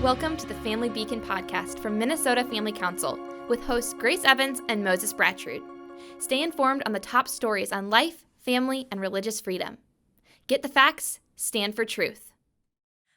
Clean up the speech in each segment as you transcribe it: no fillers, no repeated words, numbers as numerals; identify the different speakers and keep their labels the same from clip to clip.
Speaker 1: Welcome to the Family Beacon podcast from Minnesota Family Council with hosts Grace Evans and Moses Brattrud. Stay informed on the top stories on life, family, and religious freedom. Get the facts, stand for truth.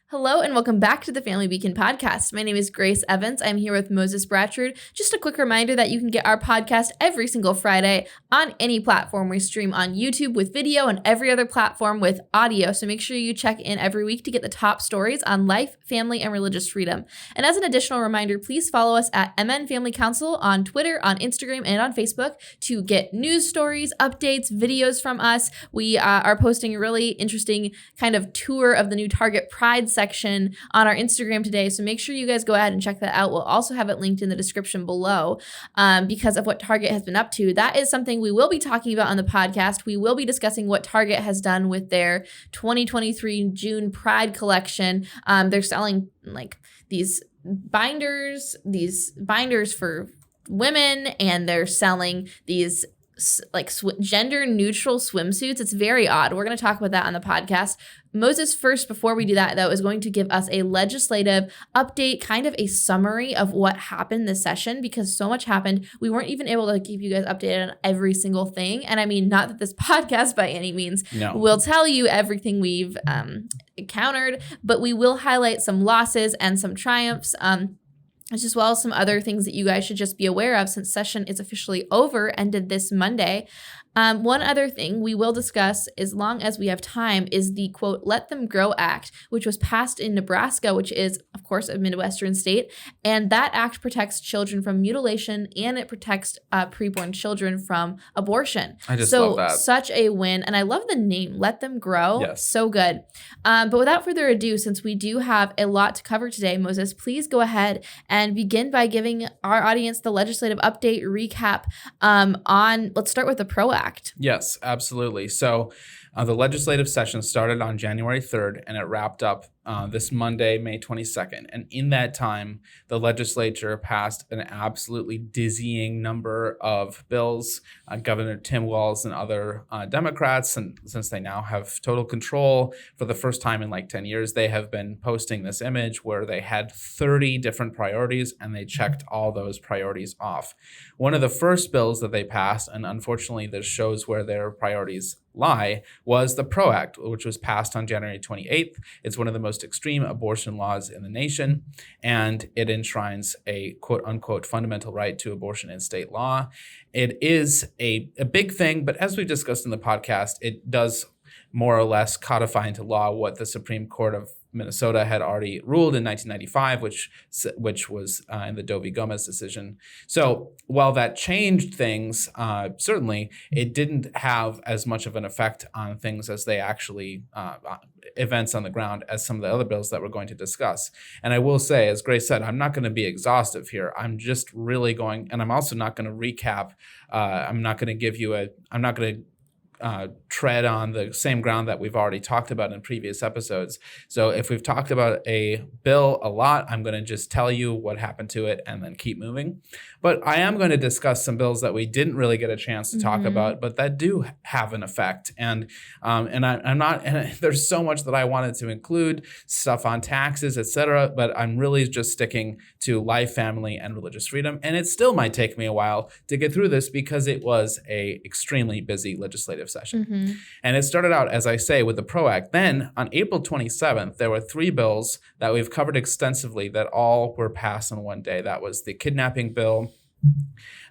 Speaker 1: Hello and welcome back to the Family Beacon podcast. My name is Grace Evans. I'm here with Moses Brattrud. Just a quick reminder that you can get our podcast every single Friday on any platform. We stream on YouTube with video and every other platform with audio. So make sure you check in every week to get the top stories on life, family, and religious freedom. And as an additional reminder, please follow us at MN Family Council on Twitter, on Instagram, and on Facebook to get news stories, updates, videos from us. We are posting a really interesting kind of tour of the new Target Pride section on our Instagram today. So make sure you guys go ahead and check that out. We'll also have it linked in the description below because of what Target has been up to. That is something we will be talking about on the podcast. We will be discussing what Target has done with their 2023 June Pride collection. They're selling like these binders for women, and they're selling these like gender neutral swimsuits. It's very odd. We're going to talk about that on the podcast. Moses, first, before we do that, though, is going to give us a legislative update, kind of a summary of what happened this session, because so much happened. We weren't even able to keep you guys updated on every single thing. And I mean, not that this podcast by any means will tell you everything we've encountered, but we will highlight some losses and some triumphs, as well as some other things that you guys should just be aware of since session is officially over, ended this Monday. One other thing we will discuss, as long as we have time, is the, quote, Let Them Grow Act, which was passed in Nebraska, which is, of course, a midwestern state. And that act protects children from mutilation, and it protects preborn children from abortion.
Speaker 2: I just love that.
Speaker 1: Such a win. And I love the name, Let Them Grow.
Speaker 2: Yes.
Speaker 1: So good. But without further ado, since we do have a lot to cover today, Moses, please go ahead and begin by giving our audience the legislative update recap let's start with the PRO Act.
Speaker 2: Yes, absolutely. So the legislative session started on January 3rd, and it wrapped up this Monday, May 22nd. And in that time, the legislature passed an absolutely dizzying number of bills. Governor Tim Walz and other Democrats, and since they now have total control for the first time in like 10 years, they have been posting this image where they had 30 different priorities, and they checked all those priorities off. One of the first bills that they passed, and unfortunately this shows where their priorities lie, was the PRO Act, which was passed on January 28th. It's one of the most extreme abortion laws in the nation, and it enshrines a quote-unquote fundamental right to abortion in state law. It is a big thing, but as we've discussed in the podcast, it does more or less codify into law what the Supreme Court of Minnesota had already ruled in 1995, which was in the Doe v. Gomez decision. So while that changed things, certainly it didn't have as much of an effect on things as they actually events on the ground as some of the other bills that we're going to discuss. And I will say, as Grace said, I'm not going to be exhaustive here. I'm just really going, and I'm also not going to recap. I'm not going to tread on the same ground that we've already talked about in previous episodes. So if we've talked about a bill a lot, I'm going to just tell you what happened to it and then keep moving. But I am going to discuss some bills that we didn't really get a chance to talk about, but that do have an effect. And there's so much that I wanted to include, stuff on taxes, etc. But I'm really just sticking to life, family, and religious freedom. And it still might take me a while to get through this because it was a extremely busy legislative session. And it started out, as I say, with the PRO Act. Then on April 27th, there were three bills that we've covered extensively that all were passed on one day. That was the kidnapping bill,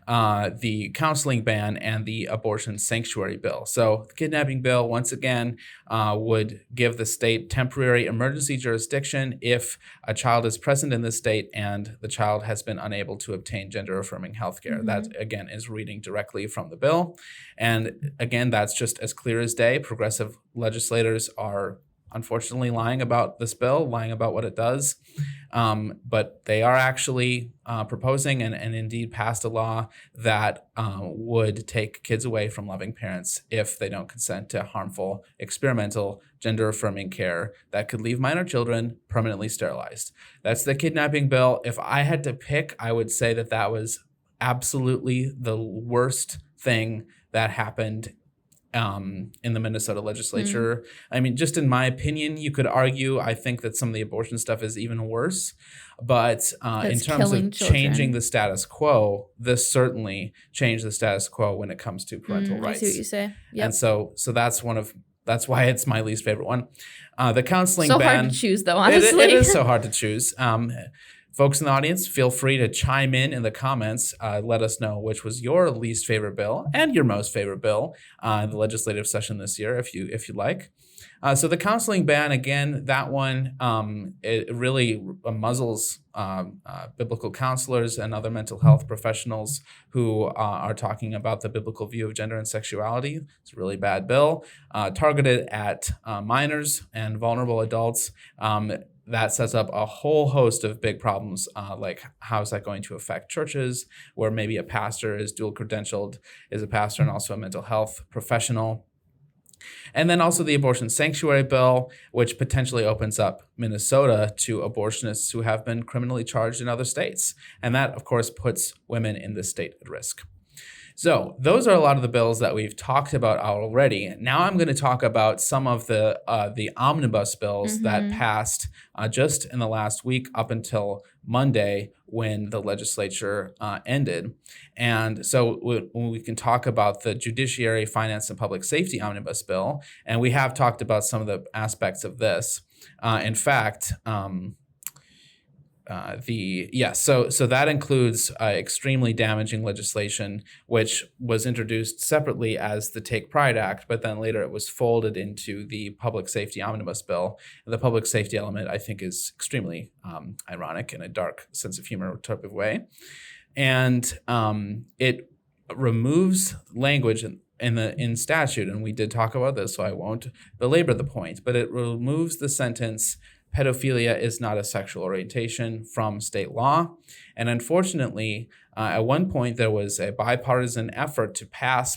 Speaker 2: the counseling ban, and the abortion sanctuary bill. So the kidnapping bill, once again, would give the state temporary emergency jurisdiction if a child is present in the state and the child has been unable to obtain gender-affirming health care. That, again, is reading directly from the bill. And again, that's just as clear as day. Progressive legislators are unfortunately lying about this bill, lying about what it does. But they are actually proposing and indeed passed a law that would take kids away from loving parents if they don't consent to harmful, experimental, gender-affirming care that could leave minor children permanently sterilized. That's the kidnapping bill. If I had to pick, I would say that was absolutely the worst thing that happened in the Minnesota legislature. I mean, just in my opinion, you could argue, I think that some of the abortion stuff is even worse. But in terms of changing the status quo, this certainly changed the status quo when it comes to parental rights.
Speaker 1: I see what you say. Yep.
Speaker 2: And so that's why it's my least favorite one. The counseling ban.
Speaker 1: So hard to choose, though, honestly.
Speaker 2: It is so hard to choose. Folks in the audience, feel free to chime in the comments. Let us know which was your least favorite bill and your most favorite bill in the legislative session this year, if you'd like. So the counseling ban, again, that one, it really muzzles biblical counselors and other mental health professionals who are talking about the biblical view of gender and sexuality. It's a really bad bill, targeted at minors and vulnerable adults. That sets up a whole host of big problems, like how is that going to affect churches where maybe a pastor is dual credentialed, is a pastor and also a mental health professional. And then also the abortion sanctuary bill, which potentially opens up Minnesota to abortionists who have been criminally charged in other states. And that, of course, puts women in this state at risk. So those are a lot of the bills that we've talked about already. Now I'm going to talk about some of the omnibus bills that passed just in the last week up until Monday when the legislature ended. And so we can talk about the Judiciary, Finance, and Public Safety Omnibus Bill, and we have talked about some of the aspects of this. In fact, so that includes extremely damaging legislation, which was introduced separately as the Take Pride Act, but then later it was folded into the Public Safety Omnibus Bill. And the public safety element, I think, is extremely ironic in a dark sense of humor type of way. And it removes language in statute, and we did talk about this, so I won't belabor the point, but it removes the sentence, pedophilia is not a sexual orientation, from state law. And unfortunately, at one point, there was a bipartisan effort to pass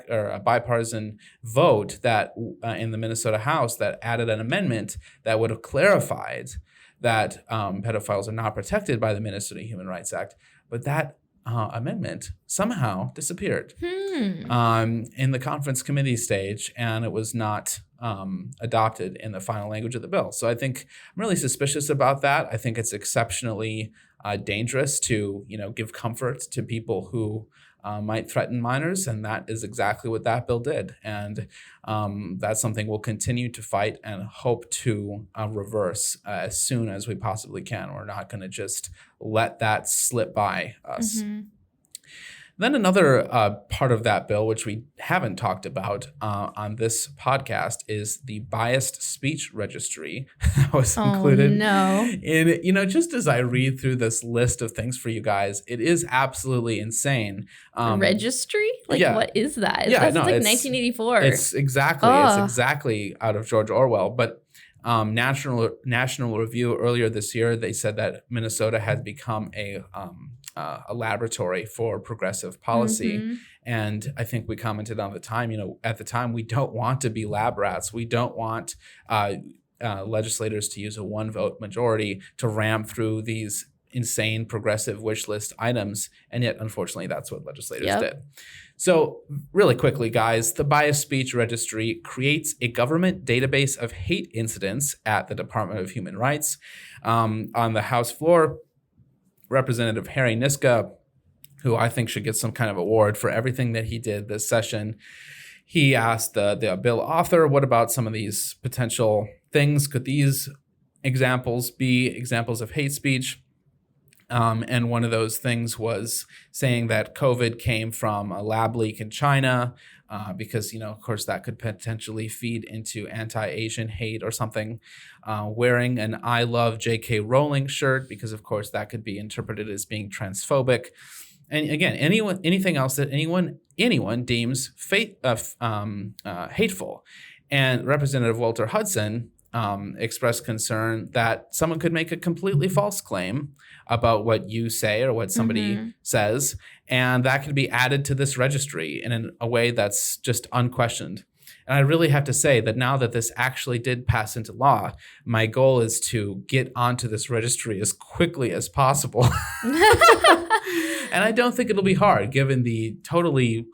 Speaker 2: a bipartisan vote that in the Minnesota House that added an amendment that would have clarified that pedophiles are not protected by the Minnesota Human Rights Act. But that amendment somehow disappeared in the conference committee stage, and it was not adopted in the final language of the bill. So I think I'm really suspicious about that. I think it's exceptionally dangerous to give comfort to people who might threaten minors, and that is exactly what that bill did. And that's something we'll continue to fight and hope to reverse as soon as we possibly can. We're not going to just let that slip by us. Then another part of that bill, which we haven't talked about on this podcast, is the biased speech registry that was included. In just as I read through this list of things for you guys, it is absolutely insane.
Speaker 1: Registry? What is that?
Speaker 2: Yeah,
Speaker 1: it's like 1984.
Speaker 2: It's exactly out of George Orwell, but. National Review earlier this year, they said that Minnesota has become a laboratory for progressive policy. And I think we commented on the time, at the time, we don't want to be lab rats. We don't want legislators to use a one-vote majority to ram through these insane progressive wish list items. And yet, unfortunately, that's what legislators did. So really quickly, guys, the Biased Speech Registry creates a government database of hate incidents at the Department of Human Rights. On the House floor, Representative Harry Niska, who I think should get some kind of award for everything that he did this session, he asked the bill author, what about some of these potential things? Could these examples be examples of hate speech? And one of those things was saying that COVID came from a lab leak in China because, of course, that could potentially feed into anti-Asian hate or something. Wearing an I Love J.K. Rowling shirt because, of course, that could be interpreted as being transphobic. And again, anything else that anyone deems hateful. And Representative Walter Hudson expressed concern that someone could make a completely false claim about what you say or what somebody says, and that could be added to this registry in a way that's just unquestioned. And I really have to say that now that this actually did pass into law, my goal is to get onto this registry as quickly as possible. And I don't think it'll be hard given the totally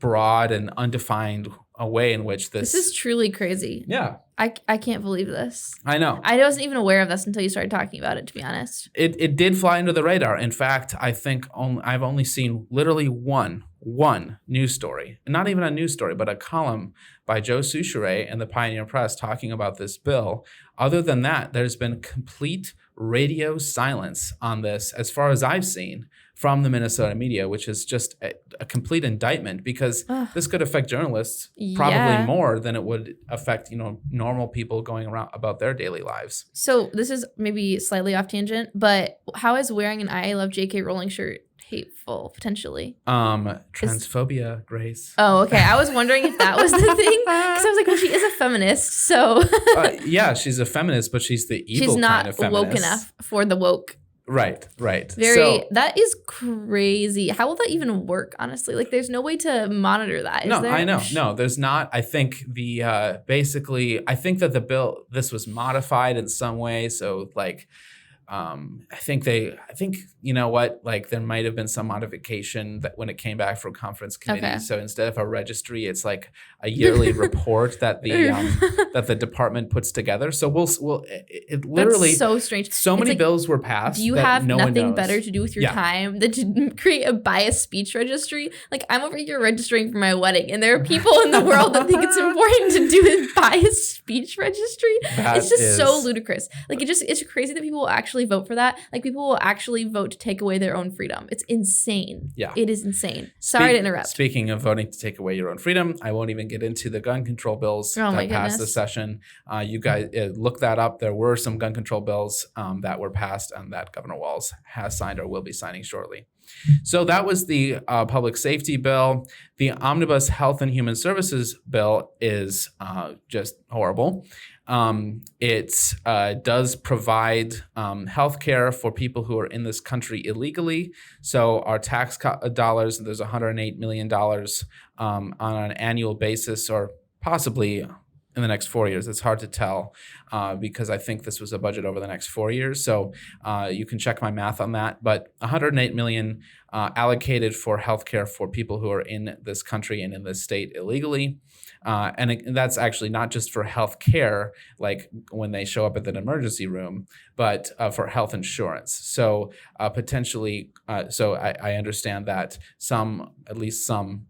Speaker 2: broad and undefined a way in which
Speaker 1: this is truly crazy.
Speaker 2: Yeah.
Speaker 1: I can't believe this.
Speaker 2: I know.
Speaker 1: I wasn't even aware of this until you started talking about it, to be honest.
Speaker 2: It did fly under the radar. In fact, I think I've only seen literally one news story, not even a news story, but a column by Joe Souchere in the Pioneer Press talking about this bill. Other than that, there's been complete radio silence on this, as far as I've seen, from the Minnesota media, which is just a complete indictment, because this could affect journalists probably more than it would affect, normal people going around about their daily lives.
Speaker 1: So this is maybe slightly off tangent, but how is wearing an I Love J.K. Rowling shirt hateful, potentially?
Speaker 2: Transphobia, Grace.
Speaker 1: Oh, okay. I was wondering if that was the thing, because I was like, well, she is a feminist, so.
Speaker 2: Yeah, she's a feminist, but she's the evil kind of feminist.
Speaker 1: She's not woke enough for the woke.
Speaker 2: Right.
Speaker 1: That is crazy. How will that even work, honestly? Like, there's no way to monitor that, is there?
Speaker 2: I know. No, there's not. I think I think that the bill, this was modified in some way. So, like, I think you know what, like, there might have been some modification that when it came back from conference committee. Okay. So instead of a registry, it's like a yearly report that the department puts together. So it literally,
Speaker 1: that's so strange.
Speaker 2: So many bills were passed.
Speaker 1: Do you have nothing better to do with your time than to create a biased speech registry? Like, I'm over here registering for my wedding, and there are people in the world that think it's important to do a biased speech registry. It's just so ludicrous. Like, it's crazy that people will actually vote for that. Like, people will actually vote to take away their own freedom. It's insane. Yeah. It is insane. Sorry to interrupt.
Speaker 2: Speaking of voting to take away your own freedom, I won't even get into the gun control bills that passed this session. You guys look that up. There were some gun control bills that were passed and that Governor Walz has signed or will be signing shortly. So that was the public safety bill. The Omnibus Health and Human Services bill is just horrible. It does provide health care for people who are in this country illegally. So our tax dollars, there's $108 million on an annual basis, or possibly in the next 4 years. It's hard to tell because I think this was a budget over the next 4 years. So you can check my math on that. But $108 million allocated for healthcare for people who are in this country and in this state illegally. And that's actually not just for health care, like when they show up at an emergency room, but for health insurance. So potentially, I understand that at least some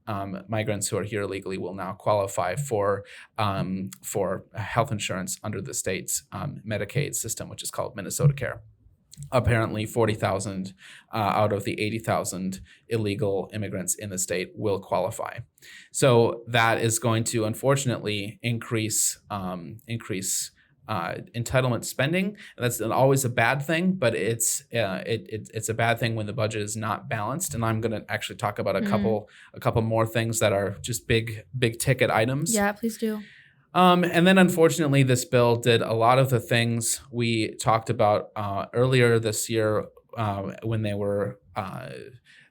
Speaker 2: migrants who are here illegally will now qualify for health insurance under the state's Medicaid system, which is called Minnesota Care. Apparently 40,000 out of the 80,000 illegal immigrants in the state will qualify. So that is going to unfortunately increase entitlement spending. That's always a bad thing, but it's a bad thing when the budget is not balanced. And I'm going to actually talk about a couple more things that are just big ticket items.
Speaker 1: Yeah, please do.
Speaker 2: And then, unfortunately, this bill did a lot of the things we talked about earlier this year when they were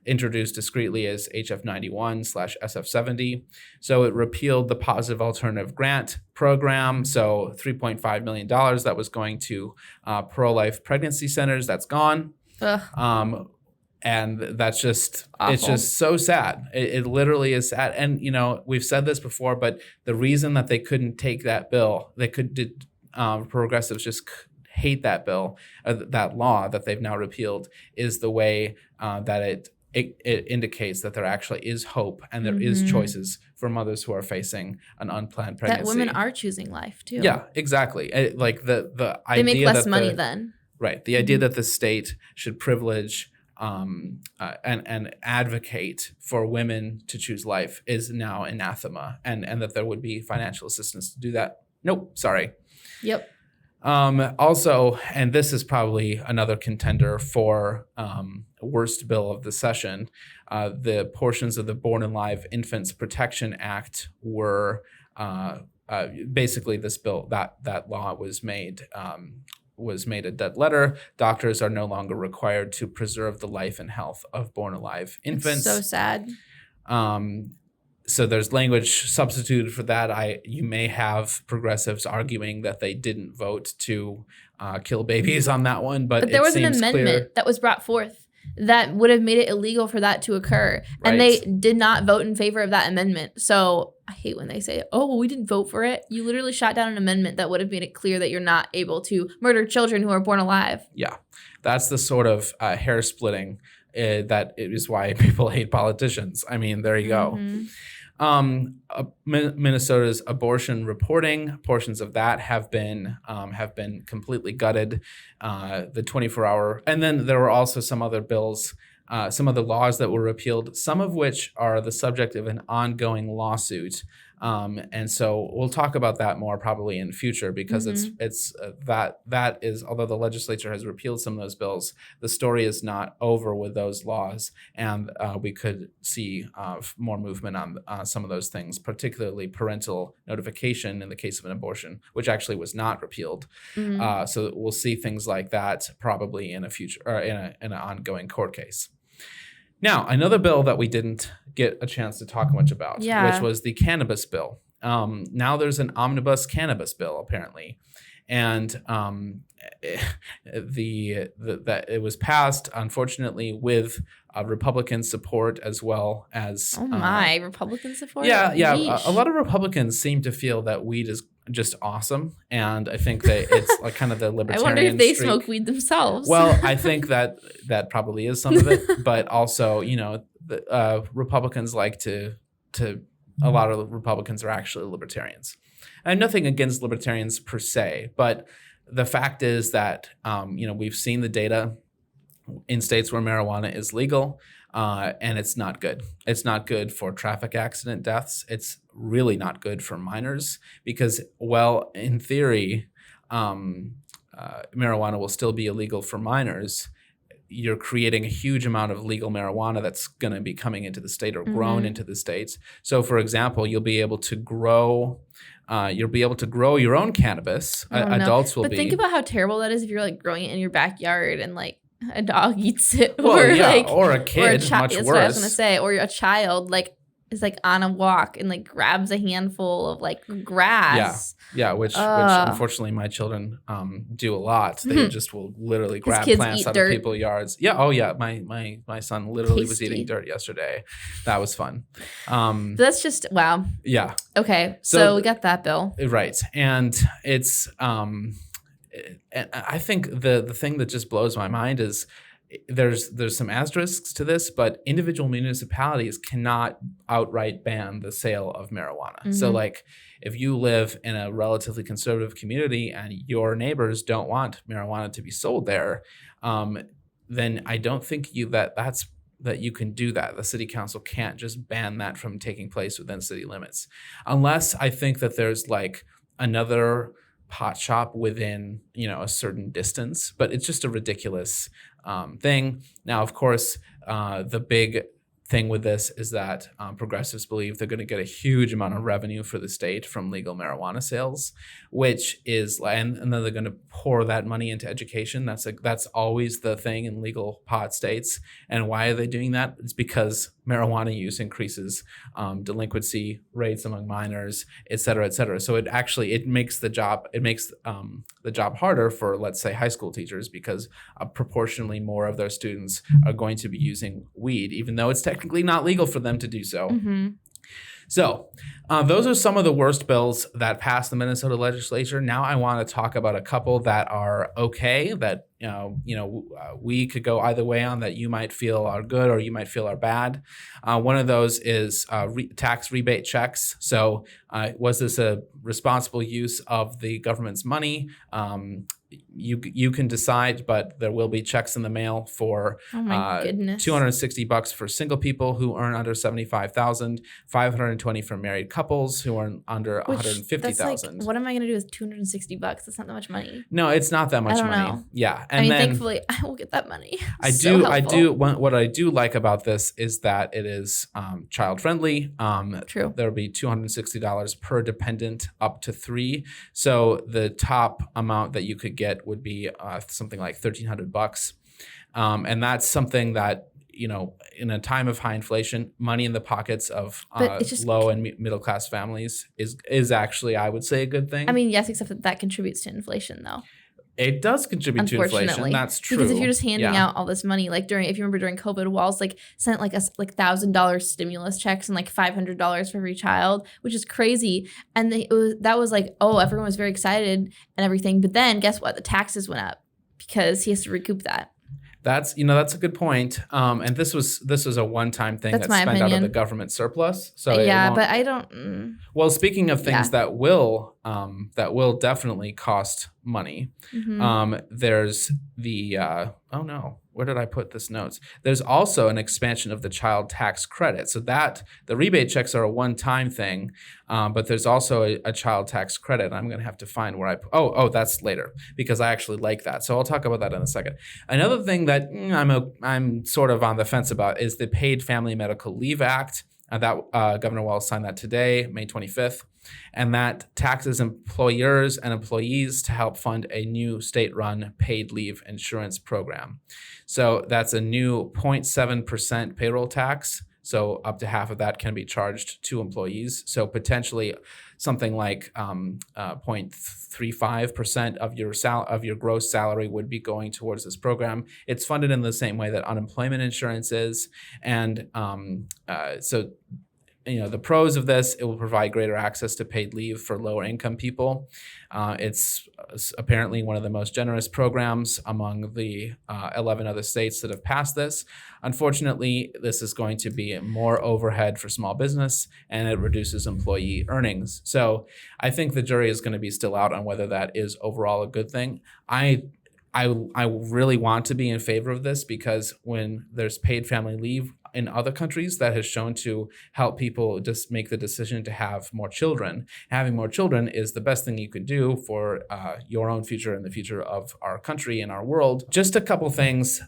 Speaker 2: introduced discreetly as HF 91/SF 70. So it repealed the Positive Alternative Grant Program. So $3.5 million that was going to pro-life pregnancy centers, that's gone. And that's just, awful. It's just so sad. It literally is sad. And, we've said this before, but the reason that they couldn't take that bill, progressives just hate that bill, that law that they've now repealed, is the way that it indicates that there actually is hope and there is choices for mothers who are facing an unplanned pregnancy.
Speaker 1: That women are choosing life, too.
Speaker 2: Yeah, exactly. Like the idea
Speaker 1: they make less money then.
Speaker 2: Right. The idea that the state should privilege and advocate for women to choose life is now anathema, and that there would be financial assistance to do that. Nope, sorry.
Speaker 1: Yep.
Speaker 2: Also, and this is probably another contender for worst bill of the session, the portions of the Born Alive Infants Protection Act were basically this bill, that law was made a dead letter. Doctors are no longer required to preserve the life and health of born alive infants.
Speaker 1: It's so sad.
Speaker 2: So there's language substituted for that. You may have progressives arguing that they didn't vote to kill babies on that one, but
Speaker 1: there was an amendment that was brought forth that would have made it illegal for that to occur.
Speaker 2: Right.
Speaker 1: And they did not vote in favor of that amendment. So I hate when they say, oh, well, we didn't vote for it. You literally shot down an amendment that would have made it clear that you're not able to murder children who are born alive.
Speaker 2: Yeah, that's the sort of hair splitting that is why people hate politicians. I mean, there you go. Minnesota's abortion reporting, portions of that have been completely gutted. The 24-hour, and then there were also some other bills, some other laws that were repealed, some of which are the subject of an ongoing lawsuit. And so we'll talk about that more probably in future, because that is, although the legislature has repealed some of those bills, the story is not over with those laws, and we could see more movement on some of those things, particularly parental notification in the case of an abortion, which actually was not repealed. So we'll see things like that probably in a future, or in an ongoing court case. Now, another bill that we didn't get a chance to talk much about, which was the cannabis bill. Now there's an omnibus cannabis bill, apparently. And it was passed, unfortunately, with Republican support as well as...
Speaker 1: Republican support?
Speaker 2: Yeah. A lot of Republicans seem to feel that weed is just awesome, and I think that it's like kind of the libertarian
Speaker 1: I wonder if they
Speaker 2: streak.
Speaker 1: smoke weed themselves.
Speaker 2: Well, I think that probably is some of it, but also, the Republicans like to a lot of Republicans are actually libertarians. I have nothing against libertarians per se, but the fact is that we've seen the data in states where marijuana is legal. And it's not good. It's not good for traffic accident deaths. It's really not good for minors because, well, in theory, marijuana will still be illegal for minors. You're creating a huge amount of legal marijuana that's going to be coming into the state or grown into the states. So, for example, you'll be able to grow your own cannabis. Adults will be.
Speaker 1: But think about how terrible that is if you're like growing it in your backyard and like a dog eats it,
Speaker 2: or a kid, much worse.
Speaker 1: That's what I was gonna say. Or a child like is like on a walk and like grabs a handful of like grass.
Speaker 2: Yeah, which unfortunately my children do a lot. They just will literally grab plants out of people's yards. Yeah. Oh yeah. My son literally was eating dirt yesterday. That was fun.
Speaker 1: That's just wow.
Speaker 2: Yeah.
Speaker 1: Okay. So we got that bill.
Speaker 2: Right, and it's and I think the thing that just blows my mind is there's some asterisks to this, but individual municipalities cannot outright ban the sale of marijuana. So like if you live in a relatively conservative community and your neighbors don't want marijuana to be sold there, then I don't think that you can do that. The city council can't just ban that from taking place within city limits, unless I think that there's like another pot shop within a certain distance, but it's just a ridiculous thing. Now, of course, the big thing with this is that progressives believe they're going to get a huge amount of revenue for the state from legal marijuana sales, which is, and then they're going to pour that money into education. That's always the thing in legal pot states. And why are they doing that? It's because marijuana use increases delinquency rates among minors, et cetera, et cetera. So it makes the job harder for, let's say, high school teachers, because proportionally more of their students are going to be using weed, even though it's technically not legal for them to do so. So those are some of the worst bills that passed the Minnesota legislature. Now I want to talk about a couple that are okay, that we could go either way on, that you might feel are good or you might feel are bad. One of those is tax rebate checks. So was this a responsible use of the government's money? You can decide, but there will be checks in the mail for $260 for single people who earn under $75,000, $520 for married couples who earn under $150,000.
Speaker 1: Like, what am I going to do with $260? That's not that much money.
Speaker 2: No, it's not that much money. Know. Yeah,
Speaker 1: and then, thankfully, I will get that money.
Speaker 2: What I do like about this is that it is child friendly.
Speaker 1: True.
Speaker 2: There will be $260 per dependent, up to 3. So the top amount that you could get would be something like $1,300, and that's something that in a time of high inflation, money in the pockets of low and middle class families is actually, I would say, a good thing.
Speaker 1: I mean, yes, except that contributes to inflation, though.
Speaker 2: It does contribute to inflation.
Speaker 1: Unfortunately,
Speaker 2: That's true.
Speaker 1: because if you're just handing out all this money, like if you remember during COVID, Walls like sent like $1,000 stimulus checks and like $500 for every child, which is crazy. And that was like, oh, everyone was very excited and everything. But then guess what? The taxes went up because he has to recoup that.
Speaker 2: That's a good point. And this was a one-time thing that's spent out of the government surplus. So
Speaker 1: yeah, but I don't.
Speaker 2: Well, speaking of things that will definitely cost money, there's the oh no, where did I put this notes? There's also an expansion of the child tax credit. So that the rebate checks are a one-time thing, but there's also a child tax credit. I'm going to have to find where that's later because I actually like that. So I'll talk about that in a second. Another thing that I'm sort of on the fence about is the Paid Family Medical Leave Act. Governor Walz signed that today, May 25th, and that taxes employers and employees to help fund a new state-run paid leave insurance program. So that's a new 0.7% payroll tax. So up to half of that can be charged to employees. So potentially something like 0.35% of your gross salary would be going towards this program. It's funded in the same way that unemployment insurance is, and so the pros of this: it will provide greater access to paid leave for lower income people. It's apparently one of the most generous programs among the 11 other states that have passed this. Unfortunately, this is going to be more overhead for small business, and it reduces employee earnings. So I think the jury is going to be still out on whether that is overall a good thing. I really want to be in favor of this because when there's paid family leave in other countries, that has shown to help people just make the decision to have more children. Having more children is the best thing you could do for your own future and the future of our country and our world. Just a couple things.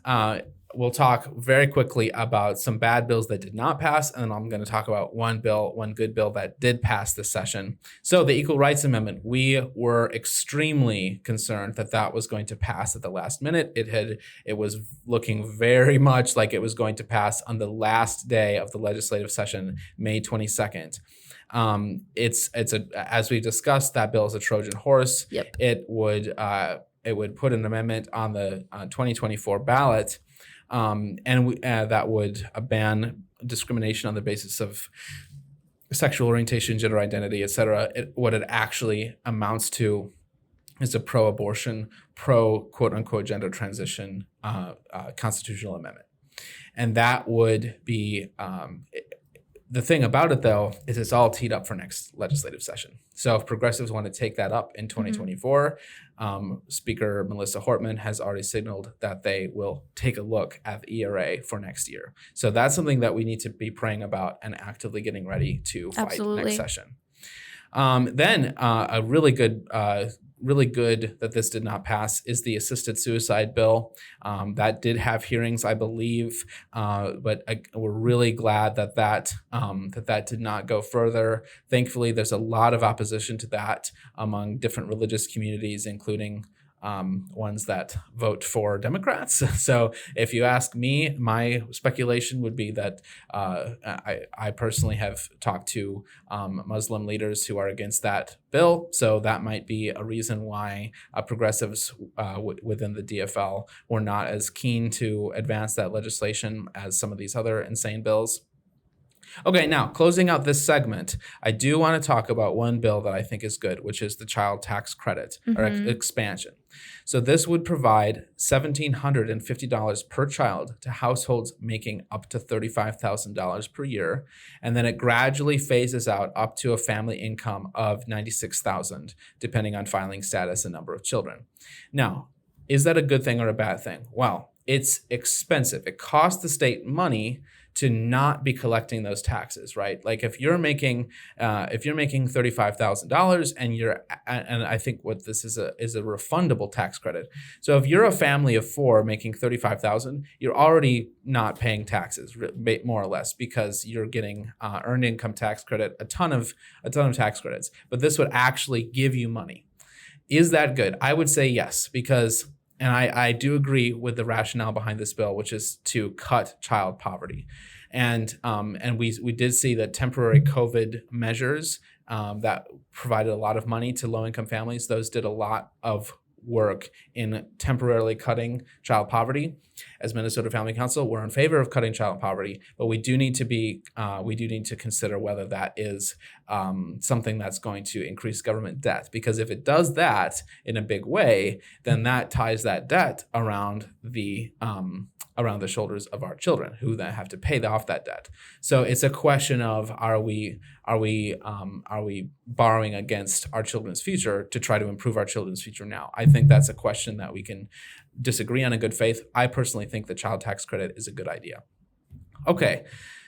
Speaker 2: We'll talk very quickly about some bad bills that did not pass, and then I'm going to talk about one good bill that did pass this session. So the Equal Rights Amendment, we were extremely concerned that was going to pass at the last minute. It was looking very much like it was going to pass on the last day of the legislative session, May 22nd. As we discussed, that bill is a Trojan horse.
Speaker 1: Yep.
Speaker 2: It would put an amendment on the 2024 ballot. That would ban discrimination on the basis of sexual orientation, gender identity, etc. What it actually amounts to is a pro-abortion, pro-quote-unquote gender transition constitutional amendment. And that would be the thing about it, though, is it's all teed up for next legislative session. So if progressives want to take that up in 2024, Speaker Melissa Hortman has already signaled that they will take a look at the ERA for next year. So that's something that we need to be praying about and actively getting ready to fight next session. Then a really good that this did not pass is the assisted suicide bill. That did have hearings, I believe, but we're really glad that did not go further. Thankfully, there's a lot of opposition to that among different religious communities, including ones that vote for Democrats. So if you ask me, my speculation would be that I personally have talked to Muslim leaders who are against that bill. So that might be a reason why progressives within the DFL were not as keen to advance that legislation as some of these other insane bills. Okay, now closing out this segment, I do want to talk about one bill that I think is good, which is the child tax credit or expansion. So this would provide $1,750 per child to households making up to $35,000 per year, and then it gradually phases out up to a family income of $96,000, depending on filing status and number of children. Now, is that a good thing or a bad thing? Well, it's expensive. It costs the state money to not be collecting those taxes, right? Like if you're making $35,000 and I think what this is a refundable tax credit. So if you're a family of four making $35,000, you're already not paying taxes, more or less, because you're getting earned income tax credit, a ton of tax credits. But this would actually give you money. Is that good? I would say yes, because. And I do agree with the rationale behind this bill, which is to cut child poverty. And we did see that temporary COVID measures that provided a lot of money to low-income families, those did a lot of work in temporarily cutting child poverty. As Minnesota Family Council, we're in favor of cutting child poverty, but we do need to consider whether that is something that's going to increase government debt. Because if it does that in a big way, then that ties that debt around the shoulders of our children, who then have to pay off that debt. So it's a question of are we borrowing against our children's future to try to improve our children's future now? I think that's a question that we can disagree on in good faith. I personally think the child tax credit is a good idea. Okay,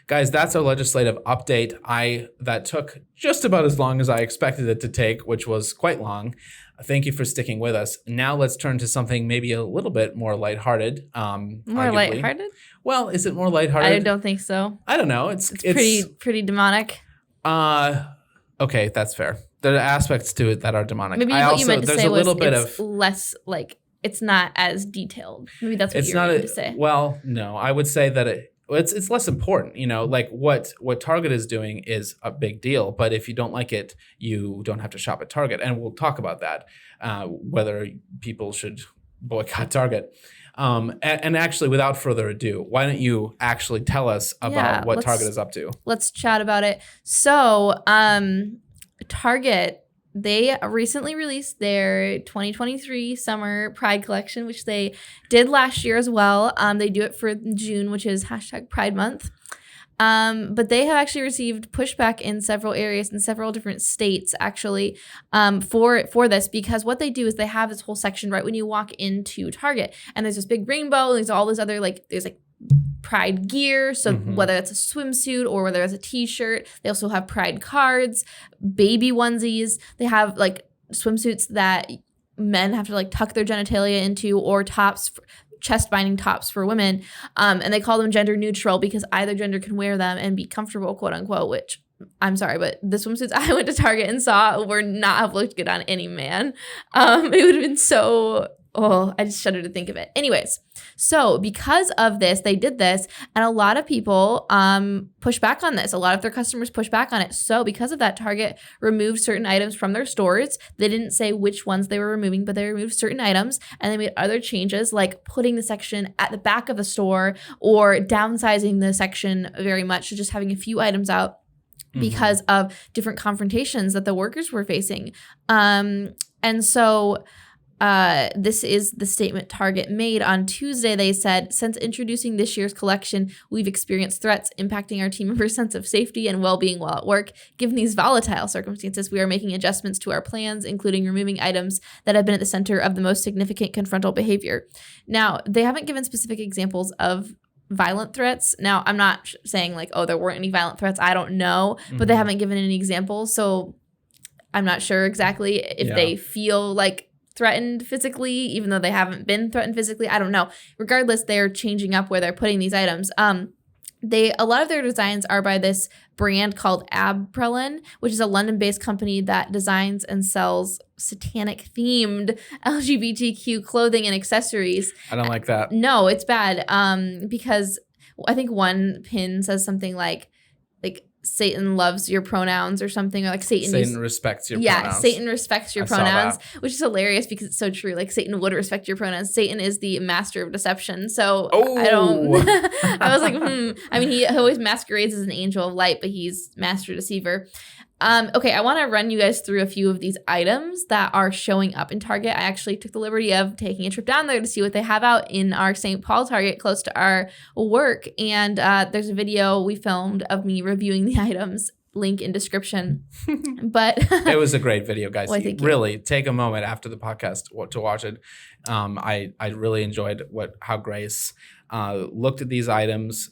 Speaker 2: guys, that's our legislative update. That took just about as long as I expected it to take, which was quite long. Thank you for sticking with us. Now let's turn to something maybe a little bit more lighthearted.
Speaker 1: More lighthearted?
Speaker 2: Well, is it more lighthearted?
Speaker 1: I don't think so.
Speaker 2: I don't know. It's
Speaker 1: pretty demonic.
Speaker 2: Okay, that's fair. There are aspects to it that are demonic.
Speaker 1: Maybe what you meant to say was it's less like it's not as detailed. Maybe that's what you're going to say.
Speaker 2: Well, no, I would say that it's less important. Like what Target is doing is a big deal, but if you don't like it, you don't have to shop at Target. And we'll talk about that, whether people should boycott Target. And actually, without further ado, why don't you actually tell us about what Target is up to?
Speaker 1: Let's chat about it. So, Target, they recently released their 2023 summer Pride collection, which they did last year as well. They do it for June, which is #Pride Month. But they have actually received pushback in several areas in several different states actually for this, because what they do is they have this whole section right when you walk into Target, and there's this big rainbow, and there's all this other there's Pride gear. So whether it's a swimsuit or whether it's a t-shirt, they also have Pride cards, baby onesies. They have swimsuits that men have to tuck their genitalia into, or tops, chest binding tops for women. And they call them gender neutral because either gender can wear them and be comfortable, quote unquote, which I'm sorry, but the swimsuits I went to Target and saw would not have looked good on any man. It would have been so... Oh, I just shudder to think of it. Anyways, so because of this, they did this, and a lot of people push back on this. A lot of their customers push back on it. So because of that, Target removed certain items from their stores. They didn't say which ones they were removing, but they removed certain items, and they made other changes, like putting the section at the back of the store or downsizing the section very much to just having a few items out because of different confrontations that the workers were facing. And so... this is the statement Target made on Tuesday. They said, since introducing this year's collection, we've experienced threats impacting our team members' sense of safety and well-being while at work. Given these volatile circumstances, we are making adjustments to our plans, including removing items that have been at the center of the most significant confrontal behavior. Now, they haven't given specific examples of violent threats. Now, I'm not saying there weren't any violent threats. I don't know, but they haven't given any examples. So I'm not sure exactly if they feel threatened physically, even though they haven't been threatened physically. I don't know. Regardless, they're changing up where they're putting these items. A lot of their designs are by this brand called Abprelin, which is a London-based company that designs and sells satanic-themed LGBTQ clothing and accessories.
Speaker 2: I don't like that.
Speaker 1: No, it's bad. Because I think one pin says something like Satan loves your pronouns or something, or Satan respects your pronouns. Yeah, Satan respects your pronouns, which is hilarious because it's so true. Satan would respect your pronouns. Satan is the master of deception. So I don't. I was I mean, he always masquerades as an angel of light, but he's master deceiver. Okay, I want to run you guys through a few of these items that are showing up in Target. I actually took the liberty of taking a trip down there to see what they have out in our St. Paul Target close to our work. And there's a video we filmed of me reviewing the items. Link in description. But
Speaker 2: it was a great video, guys. Really take a moment after the podcast to watch it. I really enjoyed how Grace looked at these items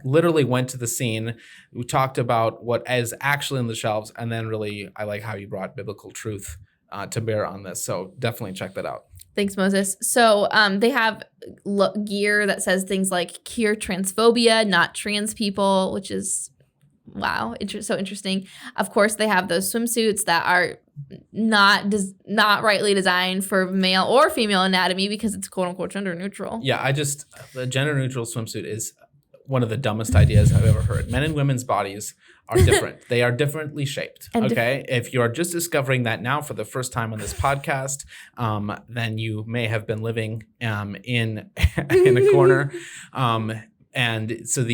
Speaker 2: literally went to the scene. We talked about what is actually on the shelves, and then really I like how you brought biblical truth to bear on this. So definitely check that out.
Speaker 1: Thanks, Moses. So they have gear that says things like cure transphobia, not trans people, which is, wow, so interesting. Of course, they have those swimsuits that are not rightly designed for male or female anatomy because it's quote unquote gender neutral.
Speaker 2: Yeah, the gender neutral swimsuit is one of the dumbest ideas I've ever heard. Men and women's bodies are different. They are differently shaped. Okay. If you're just discovering that now for the first time on this podcast, then you may have been living in a corner. And so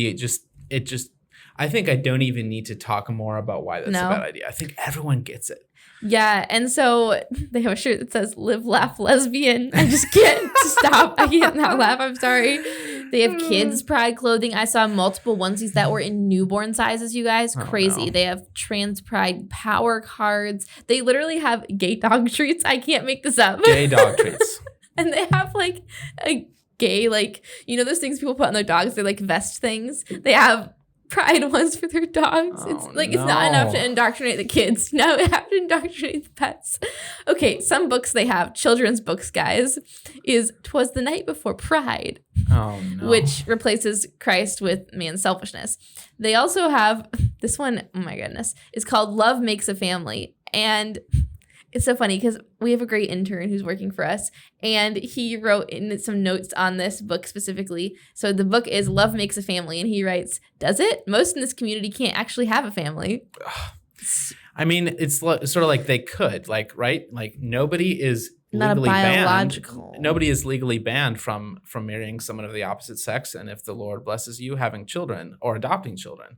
Speaker 2: I think I don't even need to talk more about why that's a bad idea. I think everyone gets it.
Speaker 1: Yeah, and so they have a shirt that says "Live, Laugh, Lesbian." I just can't stop. I can't not laugh. I'm sorry. They have kids' pride clothing. I saw multiple onesies that were in newborn sizes, you guys. Crazy. No. They have trans pride power cards. They literally have gay dog treats. I can't make this up.
Speaker 2: Gay dog treats.
Speaker 1: And they have like a gay, like, you know those things people put on their dogs? They're like vest things. They have pride ones for their dogs. It's not enough to indoctrinate the kids. Now they have to indoctrinate the pets. Okay, some books they have, children's books, guys, is "'Twas the Night Before Pride," which replaces Christ with man's selfishness. They also have this one, oh my goodness, it's called "Love Makes a Family." And it's so funny because we have a great intern who's working for us, and he wrote in some notes on this book specifically. So the book is "Love Makes a Family," and he writes, "Does it? Most in this community can't actually have a family."
Speaker 2: I mean, it's sort of like they could, like, right? Like nobody is
Speaker 1: not
Speaker 2: legally
Speaker 1: a biological
Speaker 2: banned. Nobody is legally banned from marrying someone of the opposite sex, and if the Lord blesses you, having children or adopting children.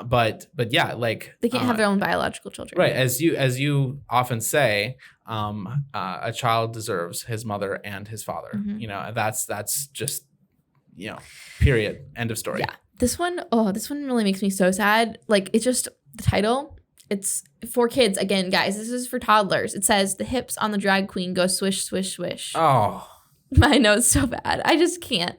Speaker 2: But yeah, like
Speaker 1: they can't have their own biological children,
Speaker 2: right? As you often say, a child deserves his mother and his father. Mm-hmm. You know, that's just, you know, period. End of story.
Speaker 1: Yeah, this one really makes me so sad. Like, it's just the title. It's for kids again, guys. This is for toddlers. It says "The hips on the drag queen go swish, swish, swish."
Speaker 2: Oh,
Speaker 1: my nose so bad. I just can't.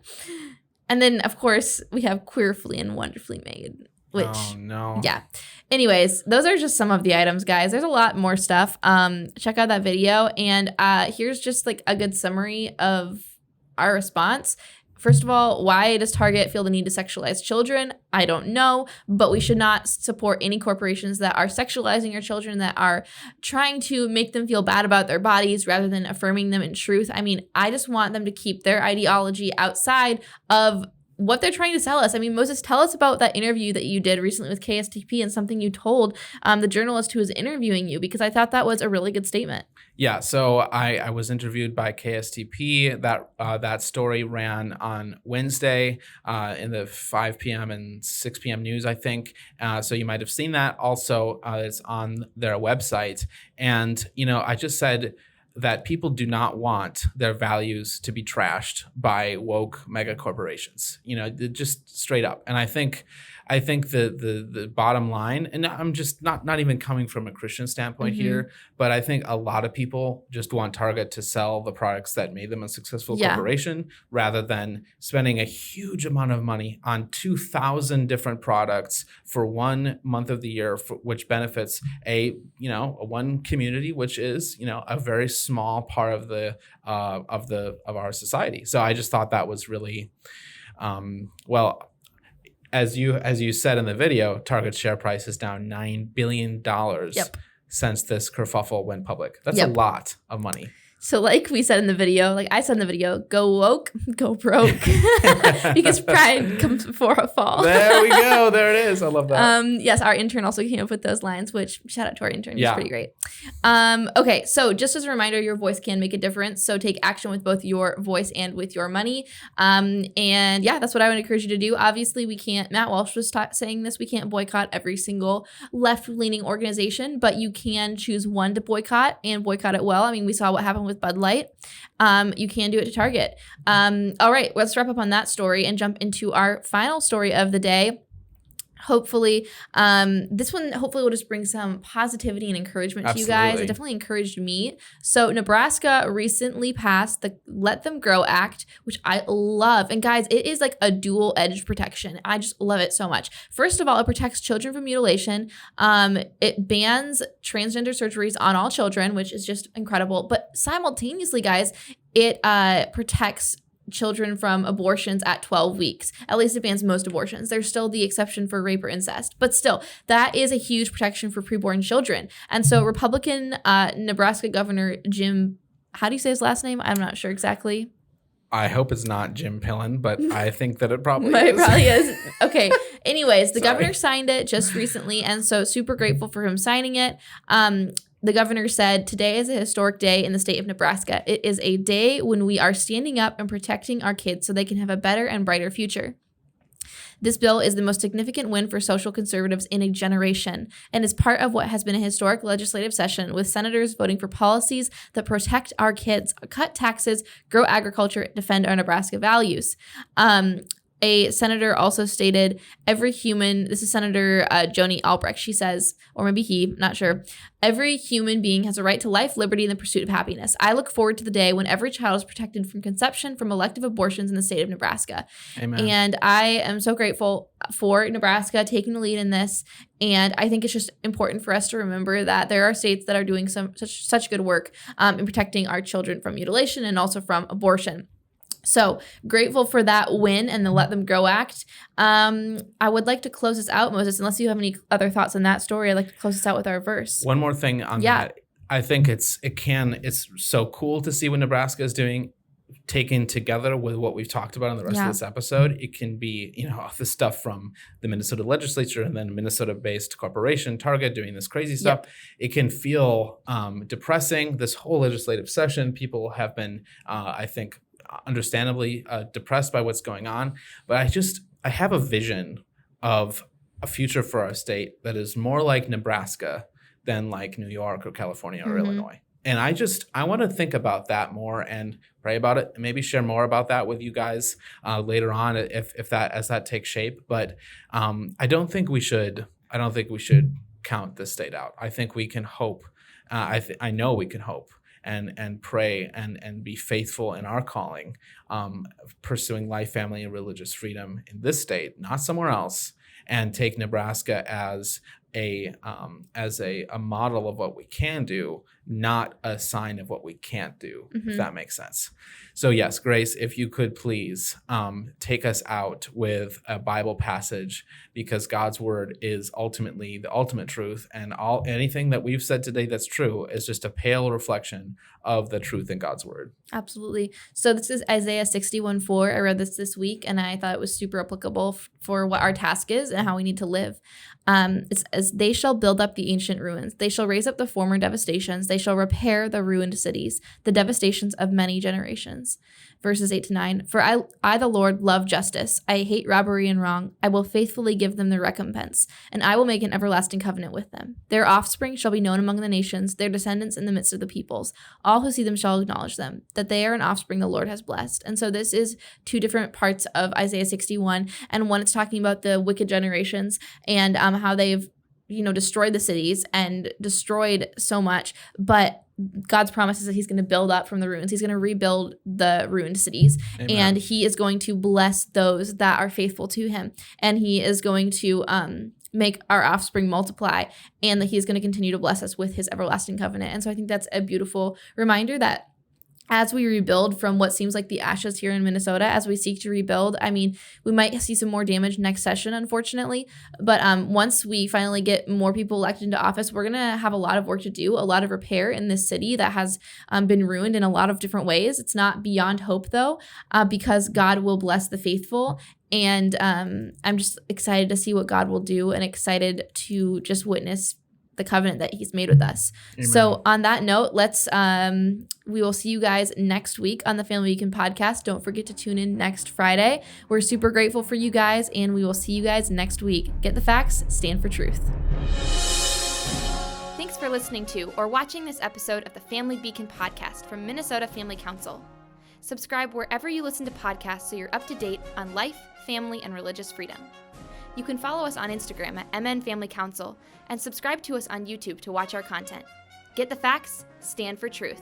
Speaker 1: And then of course we have "Queerfully and Wonderfully Made." Which,
Speaker 2: oh, no.
Speaker 1: Yeah. Anyways, those are just some of the items, guys. There's a lot more stuff. Check out that video. And here's just like a good summary of our response. First of all, why does Target feel the need to sexualize children? I don't know, but we should not support any corporations that are sexualizing your children, that are trying to make them feel bad about their bodies rather than affirming them in truth. I mean, I just want them to keep their ideology outside of what they're trying to sell us. I mean, Moses, tell us about that interview that you did recently with KSTP and something you told the journalist who was interviewing you, because I thought that was a really good statement.
Speaker 2: Yeah, so I was interviewed by KSTP. That story ran on Wednesday in the 5 p.m. and 6 p.m. news, I think. So you might have seen that. Also, it's on their website. And, you know, I just said that people do not want their values to be trashed by woke mega corporations, you know, just straight up. And I think the bottom line, and I'm just not even coming from a Christian standpoint here, but I think a lot of people just want Target to sell the products that made them a successful corporation rather than spending a huge amount of money on 2,000 different products for 1 month of the year, which benefits a one community, which is, you know, a very small part of of our society. So I just thought that was really, as you said in the video, Target's share price is down $9 billion since this kerfuffle went public. That's a lot of money.
Speaker 1: So like we said in the video, like I said in the video, go woke, go broke. Because pride comes before a fall.
Speaker 2: There we go. There it is. I love that.
Speaker 1: Yes, our intern also came up with those lines, which shout out to our intern. He's pretty great. Okay, so just as a reminder, your voice can make a difference. So take action with both your voice and with your money. And yeah, that's what I would encourage you to do. Obviously, we can't, Matt Walsh was saying this, we can't boycott every single left-leaning organization, but you can choose one to boycott and boycott it well. I mean, we saw what happened with Bud Light. You can do it to Target. All right, let's wrap up on that story and jump into our final story of the day. Hopefully, this one will just bring some positivity and encouragement to you guys. It definitely encouraged me. So Nebraska recently passed the Let Them Grow Act, which I love. And guys, it is like a dual-edged protection. I just love it so much. First of all, it protects children from mutilation. It bans transgender surgeries on all children, which is just incredible. But simultaneously, guys, it protects children from abortions at 12 weeks. At least it bans most abortions. There's still the exception for rape or incest. But still, that is a huge protection for preborn children. And so Republican Nebraska Governor Jim, how do you say his last name? I'm not sure exactly.
Speaker 2: I hope it's not Jim Pillen, but I think that it probably is.
Speaker 1: It probably is. Okay. Anyways, the governor signed it just recently, and so super grateful for him signing it. The governor said, "Today is a historic day in the state of Nebraska. It is a day when we are standing up and protecting our kids so they can have a better and brighter future. This bill is the most significant win for social conservatives in a generation and is part of what has been a historic legislative session with senators voting for policies that protect our kids, cut taxes, grow agriculture, defend our Nebraska values." A senator also stated, this is Senator Joni Albrecht, she says, or maybe he, not sure, "Every human being has a right to life, liberty, and the pursuit of happiness. I look forward to the day when every child is protected from conception from elective abortions in the state of Nebraska."
Speaker 2: Amen.
Speaker 1: And I am so grateful for Nebraska taking the lead in this. And I think it's just important for us to remember that there are states that are doing such good work in protecting our children from mutilation and also from abortion. So grateful for that win and the Let Them Grow Act. I would like to close this out, Moses, unless you have any other thoughts on that story. I'd like to close this out with our verse.
Speaker 2: One more thing on that. I think it's so cool to see what Nebraska is doing, taken together with what we've talked about in the rest of this episode. It can be, the stuff from the Minnesota legislature and then Minnesota-based corporation, Target, doing this crazy stuff. Yep. It can feel depressing. This whole legislative session, people have been, I think, understandably depressed by what's going on. But I have a vision of a future for our state that is more like Nebraska than like New York or California or Illinois. And I want to think about that more and pray about it and maybe share more about that with you guys later on if that takes shape. But I don't think we should count this state out. I think we can hope. I know we can hope and pray and be faithful in our calling, pursuing life, family, and religious freedom in this state, not somewhere else, and take Nebraska as a model of what we can do, not a sign of what we can't do, if that makes sense. So yes, Grace, if you could please take us out with a Bible passage, because God's word is ultimately the ultimate truth, and anything that we've said today that's true is just a pale reflection of the truth in God's word. Absolutely. So this is Isaiah 61:4. I read this week, and I thought it was super applicable for what our task is and how we need to live. It's as they shall build up the ancient ruins. They shall raise up the former devastations. They shall repair the ruined cities, the devastations of many generations. Verses 8-9. For I, the Lord, love justice. I hate robbery and wrong. I will faithfully give them the recompense, and I will make an everlasting covenant with them. Their offspring shall be known among the nations, their descendants in the midst of the peoples. All who see them shall acknowledge them, that they are an offspring the Lord has blessed. And so this is two different parts of Isaiah 61. And one, it's talking about the wicked generations and how they've destroyed the cities and destroyed so much, but God's promise is that he's going to build up from the ruins. He's going to rebuild the ruined cities. Amen. And he is going to bless those that are faithful to him. And he is going to make our offspring multiply, and that he is going to continue to bless us with his everlasting covenant. And so I think that's a beautiful reminder that as we rebuild from what seems like the ashes here in Minnesota, as we seek to rebuild, we might see some more damage next session, unfortunately. But once we finally get more people elected into office, we're going to have a lot of work to do, a lot of repair in this city that has been ruined in a lot of different ways. It's not beyond hope, though, because God will bless the faithful. And I'm just excited to see what God will do, and excited to just witness the covenant that he's made with us. Amen. So on that note, we will see you guys next week on the Family Weekend podcast. Don't forget to tune in next Friday. We're super grateful for you guys, and we will see you guys next week. Get the facts, stand for truth.
Speaker 3: Thanks for listening to or watching this episode of the Family Beacon podcast from Minnesota Family Council. Subscribe wherever you listen to podcasts so you're up to date on life, family, and religious freedom. You can follow us on Instagram at MN Family Council and subscribe to us on YouTube to watch our content. Get the facts, stand for truth.